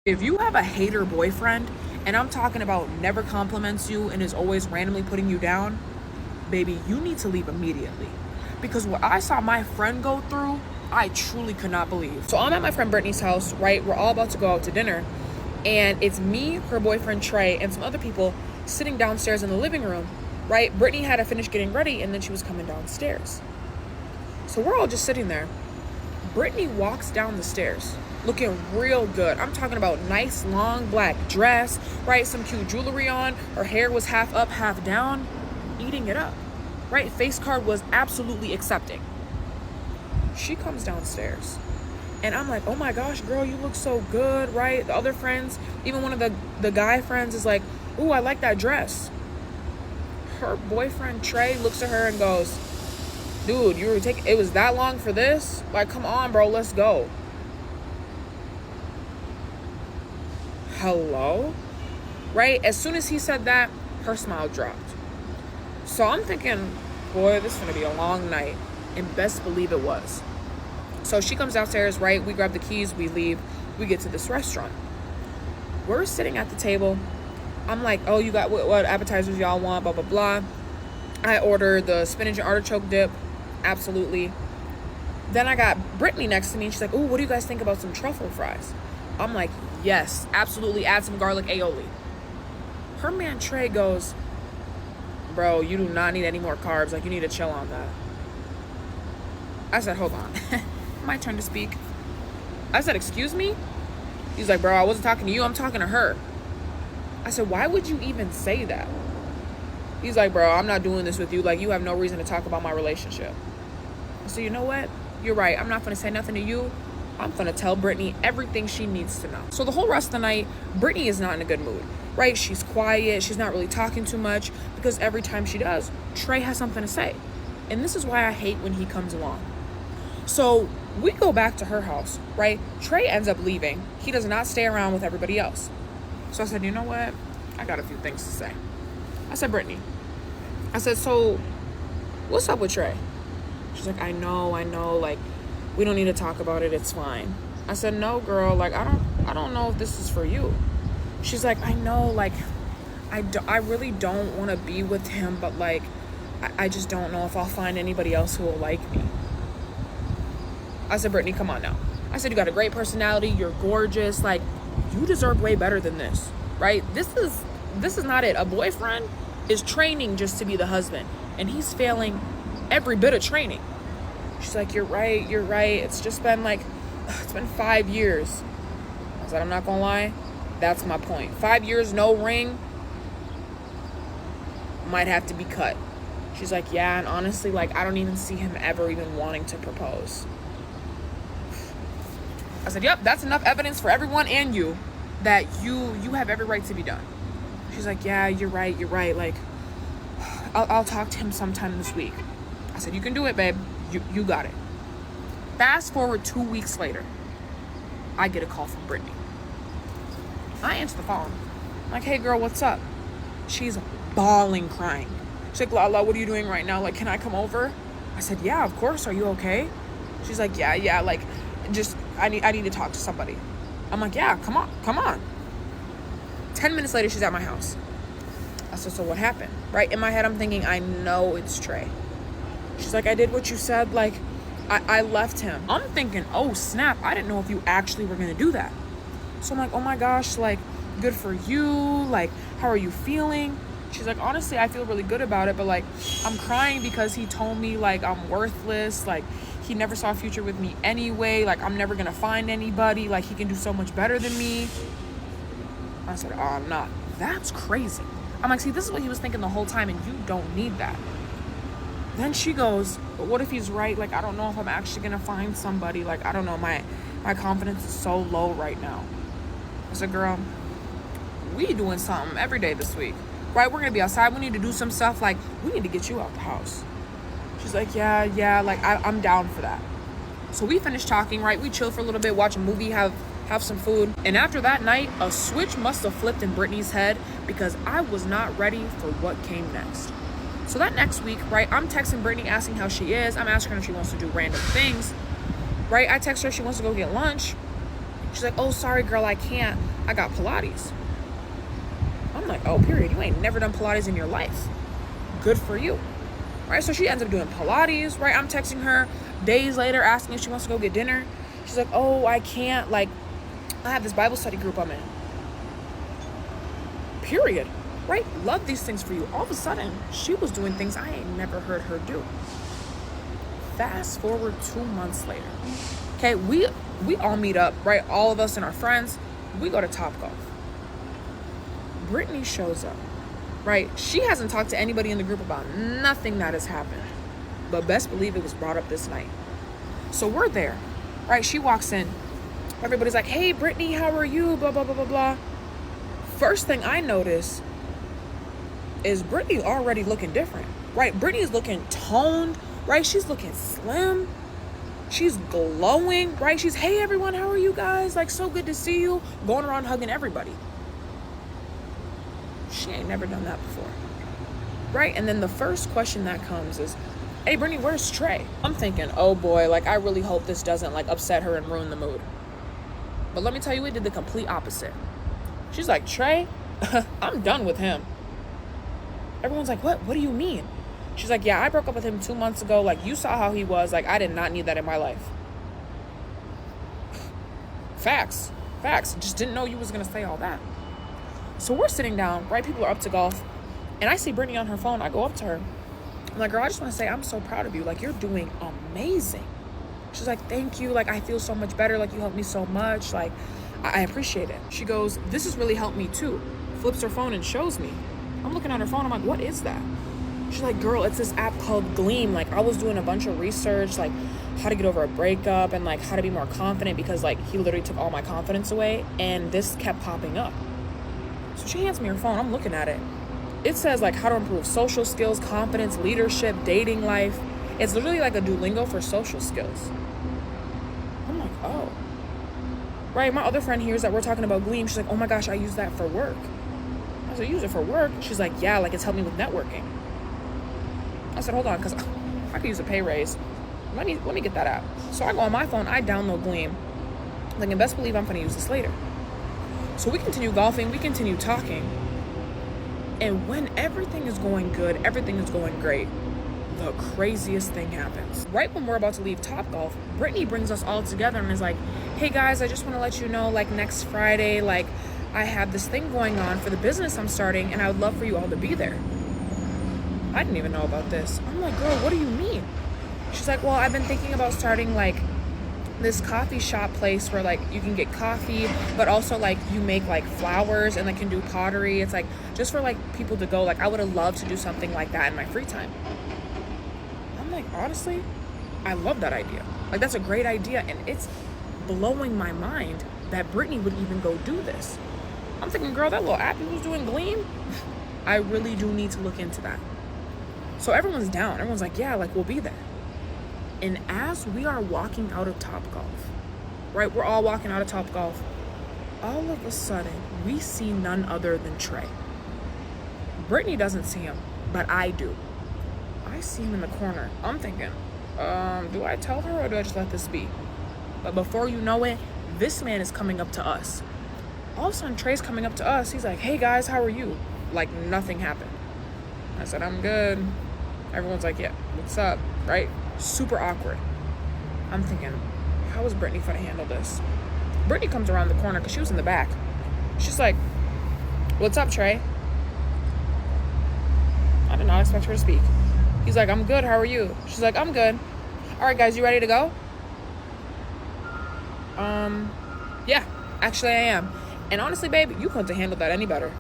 If you have a hater boyfriend, and I'm talking about never compliments you and is always randomly putting you down, baby, you need to leave immediately. Because what I saw my friend go through, I truly could not believe. So I'm at my friend Brittany's house, right? We're all about to go out to dinner. And it's me, her boyfriend Trey, and some other people sitting downstairs in the living room, right? Brittany had to finish getting ready, and then she was coming downstairs. So we're all just sitting there. Brittany walks down the stairs looking real good. I'm talking about nice long black dress, right? Some cute jewelry on. Her hair was half up, half down, eating it up, right? Face card was absolutely accepting. She comes downstairs and I'm like, oh my gosh, girl, you look so good, right? The other friends, even one of the guy friends is like, ooh, I like that dress. Her boyfriend Trey looks at her and goes, dude, it was that long for this? Like, come on, bro, let's go. Hello? Right? As soon as he said that, her smile dropped. So I'm thinking, boy, this is gonna be a long night. And best believe it was. So she comes downstairs, right? We grab the keys, we leave, we get to this restaurant. We're sitting at the table. I'm like, oh, you got what appetizers y'all want, blah, blah, blah. I ordered the spinach and artichoke dip. Absolutely. Then I got Brittany next to me and she's like, oh, what do you guys think about some truffle fries? I'm like, yes, absolutely, add some garlic aioli. Her man Trey goes, bro, you do not need any more carbs. Like, you need to chill on that. I said, hold on. My turn to speak. I said, excuse me? He's like, bro, I wasn't talking to you. I'm talking to her. I said, why would you even say that? He's like, bro, I'm not doing this with you. Like, you have no reason to talk about my relationship. I said, you know what? You're right. I'm not going to say nothing to you. I'm going to tell Brittany everything she needs to know. So the whole rest of the night, Brittany is not in a good mood, right? She's quiet. She's not really talking too much because every time she does, Trey has something to say. And this is why I hate when he comes along. So we go back to her house, right? Trey ends up leaving. He does not stay around with everybody else. So I said, you know what? I got a few things to say. I said, Brittany, I said, so what's up with Trey? She's like, I know, like, we don't need to talk about it, it's fine. I said, no, girl, like, I don't know if this is for you. She's like, I know, like, I really don't want to be with him, but, like, I just don't know if I'll find anybody else who will like me. I said, Brittany, come on now. I said, you got a great personality, you're gorgeous, like, you deserve way better than this, right? This is not it. A boyfriend is training just to be the husband, and he's failing every bit of training. She's like, you're right. It's just been it's been 5 years. I said, I'm not gonna lie, that's my point. 5 years, no ring, might have to be cut. She's like, yeah, and honestly, like, I don't even see him ever even wanting to propose. I said, yep, that's enough evidence for everyone and you that you have every right to be done. She's like, yeah, you're right. Like, I'll talk to him sometime this week. I said, you can do it, babe. You got it. Fast forward 2 weeks later, I get a call from Brittany. I answer the phone. I'm like, hey, girl, what's up? She's bawling, crying. She's like, Lala, what are you doing right now? Like, can I come over? I said, yeah, of course. Are you okay? She's like, yeah. Like, just, I need to talk to somebody. I'm like, yeah, come on. 10 minutes later, she's at my house. I said, so what happened? Right? In my head, I'm thinking, I know it's Trey. She's like, I did what you said. Like, I left him. I'm thinking, oh, snap. I didn't know if you actually were going to do that. So I'm like, oh my gosh, like, good for you. Like, how are you feeling? She's like, honestly, I feel really good about it. But, like, I'm crying because he told me, like, I'm worthless. Like, he never saw a future with me anyway. Like, I'm never going to find anybody. Like, he can do so much better than me. I said, oh, I'm not. That's crazy. I'm like, see, this is what he was thinking the whole time, and you don't need that. Then she goes, but what if he's right? Like, I don't know if I'm actually going to find somebody. Like, I don't know. My confidence is so low right now. I said, girl, we doing something every day this week, right? We're going to be outside. We need to do some stuff. Like, we need to get you out the house. She's like, yeah. Like, I'm down for that. So we finished talking, right? We chill for a little bit, watch a movie, have some food. And after that night, a switch must have flipped in Brittany's head because I was not ready for what came next. So that next week, right, I'm texting Brittany asking how she is. I'm asking her if she wants to do random things, right? I text her if she wants to go get lunch. She's like, oh, sorry, girl, I can't. I got Pilates. I'm like, oh, period. You ain't never done Pilates in your life. Good for you. Right? So she ends up doing Pilates, right? I'm texting her days later asking if she wants to go get dinner. She's like, oh, I can't. Like, I have this Bible study group I'm in. Period. Right? Love these things for you. All of a sudden, she was doing things I ain't never heard her do. Fast forward 2 months later. Okay, we all meet up, right? All of us and our friends. We go to Topgolf. Brittany shows up, right? She hasn't talked to anybody in the group about nothing that has happened. But best believe it was brought up this night. So we're there, right? She walks in. Everybody's like, hey, Brittany, how are you? Blah, blah, blah, blah, blah. First thing I notice is Brittany already looking different, right? Brittany's looking toned, right? She's looking slim. She's glowing, right? She's, hey, everyone, how are you guys? Like, so good to see you. Going around hugging everybody. She ain't never done that before, right? And then the first question that comes is, hey, Brittany, where's Trey? I'm thinking, oh boy, like, I really hope this doesn't like upset her and ruin the mood. But let me tell you, it did the complete opposite. She's like, Trey, I'm done with him. Everyone's like, what? What do you mean? She's like, yeah, I broke up with him 2 months ago. Like, you saw how he was. Like, I did not need that in my life. Facts. Just didn't know you was going to say all that. So we're sitting down, right? People are up to golf. And I see Brittany on her phone. I go up to her. I'm like, girl, I just want to say I'm so proud of you. Like, you're doing amazing. She's like, thank you. Like, I feel so much better. Like, you helped me so much. Like, I appreciate it. She goes, this has really helped me too. Flips her phone and shows me. I'm looking at her phone. I'm like, what is that? She's like, girl, it's this app called Gleam. Like, I was doing a bunch of research, like how to get over a breakup and like how to be more confident, because like he literally took all my confidence away, and this kept popping up. So she hands me her phone. I'm looking at it. It says like how to improve social skills, confidence, leadership, dating life. It's literally like a Duolingo for social skills. I'm like, oh. Right, my other friend hears that we're talking about Gleam. She's like, oh my gosh, I use that for work. I was like, use it for work? She's like, yeah, like it's helped me with networking. I said, hold on, because I could use a pay raise. Let me get that app. So I go on my phone, I download Gleam. Like, and best believe I'm going to use this later. So we continue golfing, we continue talking. And when everything is going good, everything is going great, the craziest thing happens. Right when we're about to leave Topgolf, Brittany brings us all together and is like, hey guys, I just want to let you know, like next Friday, like I have this thing going on for the business I'm starting, and I would love for you all to be there. I didn't even know about this. I'm like, girl, what do you mean? She's like, well, I've been thinking about starting like this coffee shop place where like you can get coffee, but also like you make like flowers and like can do pottery. It's like just for like people to go. Like I would have loved to do something like that in my free time. I'm like, honestly, I love that idea. Like that's a great idea, and it's blowing my mind that Brittany would even go do this. I'm thinking, girl, that little app you was doing, Gleam, I really do need to look into that. So everyone's down. Everyone's like, yeah, like we'll be there. And as we are walking out of Topgolf, right, we're all walking out of Topgolf, all of a sudden we see none other than Trey. Brittany doesn't see him, but I do. I see him in the corner. I'm thinking, do I tell her or do I just let this be? But before you know it, this man is coming up to us. All of a sudden, Trey's coming up to us. He's like, hey guys, how are you? Like nothing happened. I said, I'm good. Everyone's like, yeah, what's up, right? Super awkward. I'm thinking, how is Brittany going to handle this? Brittany comes around the corner because she was in the back. She's like, what's up, Trey? I did not expect her to speak. He's like, I'm good. How are you? She's like, I'm good. All right, guys, you ready to go? Yeah, actually I am. And honestly, babe, you couldn't have handled that any better.